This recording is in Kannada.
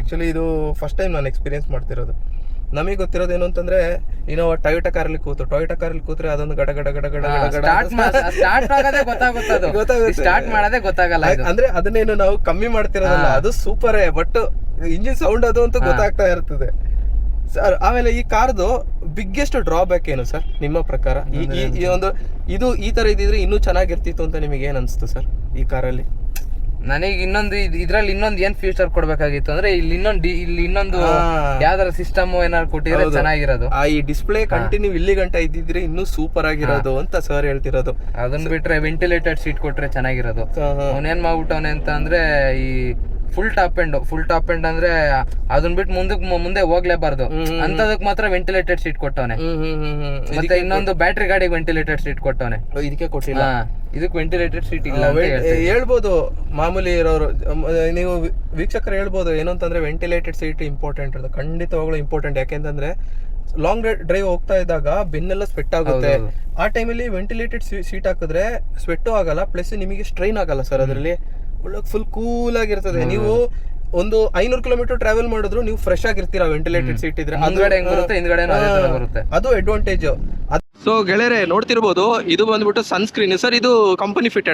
ಆಕ್ಚುಲಿ ಇದು ಫಸ್ಟ್ ಟೈಮ್ ನಾನು ಎಕ್ಸ್ಪೀರಿಯನ್ಸ್ ಮಾಡ್ತಿರೋದು. ನಮಗೆ ಗೊತ್ತಿರೋದು ಏನು ಅಂತಂದ್ರೆ ಇನ್ನೋವಾ ಟೊಯೋಟಾ ಕಾರಲ್ಲಿ ಕೂತ್ರೆ ಅದೊಂದು ಗಡ ಗಡ ಗಡ ಗಡ ಗಡ ಸ್ಟಾರ್ಟ್ ಆಗೋದೇ ಗೊತ್ತಾಗುತ್ತೆ, ಸ್ಟಾರ್ಟ್ ಮಾಡೋದೇ ಗೊತ್ತಾಗಲ್ಲ. ಅಂದ್ರೆ ಅದನ್ನೇನು ನಾವು ಕಮ್ಮಿ ಮಾಡ್ತಿರೋದಲ್ಲ, ಅದು ಸೂಪರೇ, ಬಟ್ ಇಂಜಿನ್ ಸೌಂಡ್ ಅದು ಅಂತ ಗೊತ್ತಾಗ್ತಾ ಇರ್ತದೆ ಸರ್. ಆಮೇಲೆ ಈ ಕಾರ್ದು ಬಿಗ್ಗೆಸ್ಟ್ ಡ್ರಾಬ್ಯಾಕ್ ಏನು ಸರ್ ನಿಮ್ಮ ಪ್ರಕಾರ? ಈ ಒಂದು ಇದು ಈ ತರ ಇದ್ದಿದ್ರೆ ಇನ್ನೂ ಚೆನ್ನಾಗಿರ್ತಿತ್ತು ಅಂತ ನಿಮಗೆ ಏನ್ ಅನ್ಸ್ತು ಸರ್ ಈ ಕಾರಲ್ಲಿ? ನನಗೆ ಇನ್ನೊಂದು ಇದ್ರಲ್ಲಿ ಇನ್ನೊಂದು ಏನ್ ಫ್ಯೂಚರ್ ಕೊಡ್ಬೇಕಾಗಿತ್ತು ಅಂದ್ರೆ ಇಲ್ಲಿ ಇನ್ನೊಂದು ಯಾವ್ದಾರ ಸಿಸ್ಟಮ್ ಏನಾದ್ರು ಕೊಟ್ಟಿದ್ರೆ ಚೆನ್ನಾಗಿರೋದು. ಈ ಡಿಸ್ಪ್ಲೇ ಕಂಟಿನ್ಯೂ ಇಲ್ಲಿ ಗಂಟ ಇದ್ದಿದ್ರೆ ಇನ್ನೂ ಸೂಪರ್ ಆಗಿರೋದು ಅಂತ ಸರ್ ಹೇಳ್ತಿರೋದು. ಅದನ್ನ ಬಿಟ್ರೆ ವೆಂಟಿಲೇಟೆಡ್ ಸೀಟ್ ಕೊಟ್ರೆ ಚೆನ್ನಾಗಿರೋದು. ಅವನೇನ್ ಮಾಡ್ಬಿಟ್ಟವನೆ ಅಂತ ಅಂದ್ರೆ ಈ ಫುಲ್ ಟಾಪ್ ಎಂಡ್ ಅಂದ್ರೆ ಅದನ್ನ ಬಿಟ್ಟು ಮುಂದೆ ಹೋಗ್ಲೇಬಾರ್ದು ಅಂತದಕ್ ಮಾತ್ರ ವೆಂಟಿಲೇಟೆಡ್ ಸೀಟ್ ಕೊಟ್ಟವನೆ. ಮತ್ತೆ ಇನ್ನೊಂದು ಬ್ಯಾಟ್ರಿ ಗಾಡಿಗೆ ವೆಂಟಿಲೇಟೆಡ್ ಸೀಟ್ ಕೊಟ್ಟವನೆ, ಇದಕ್ಕೆ ಕೊಟ್ಟಿಲ್ಲ. ಇದಕ್ಕೆ ವೆಂಟಿಲೇಟೆಡ್ ಸೀಟ್ ಇಲ್ಲ ಹೇಳ್ಬೋದು. ಮಾಮೂಲಿ ಇರೋರು ನೀವು ವೀಕ್ಷಕರು ಹೇಳ್ಬೋದು ಏನು ಅಂತಂದ್ರೆ ವೆಂಟಿಲೇಟೆಡ್ ಸೀಟ್ ಇಂಪಾರ್ಟೆಂಟ್ ಅಂತ. ಖಂಡಿತವಾಗ್ಲೂ ಇಂಪಾರ್ಟೆಂಟ್. ಯಾಕೆಂತಂದ್ರೆ ಲಾಂಗ್ ಡ್ರೈವ್ ಹೋಗ್ತಾ ಇದ್ದಾಗ ಬೆನ್ನೆಲ್ಲ ಸ್ವೆಟ್ ಆಗುತ್ತೆ. ಆ ಟೈಮಲ್ಲಿ ವೆಂಟಿಲೇಟೆಡ್ ಸೀಟ್ ಹಾಕಿದ್ರೆ ಸ್ವೆಟ್ ಆಗಲ್ಲ, ಪ್ಲಸ್ ನಿಮಗೆ ಸ್ಟ್ರೈನ್ ಆಗಲ್ಲ ಸರ್. ಅದರಲ್ಲಿ ಫುಲ್ ಕೂಲ್ ಆಗಿರ್ತದೆ. ನೀವು ಒಂದು 500 ಕಿಲೋಮೀಟರ್ ಟ್ರಾವೆಲ್ ಮಾಡಿದ್ರು ನೀವು ಫ್ರೆಶ್ ಆಗಿರ್ತೀರಾ ವೆಂಟಿಲೇಟೆಡ್ ಸೀಟ್ ಇದ್ರೆ. ಅದು ಅಡ್ವಾಂಟೇಜ್. ಸೊ ಗೆಳೆಯರೆ ನೋಡ್ತಿರ್ಬೋದು, ಇದು ಬಂದ್ಬಿಟ್ಟು ಸನ್ಸ್ಕ್ರೀನ್ ಸರ್. ಇದು ಕಂಪನಿ ಫಿಟೆಡ್.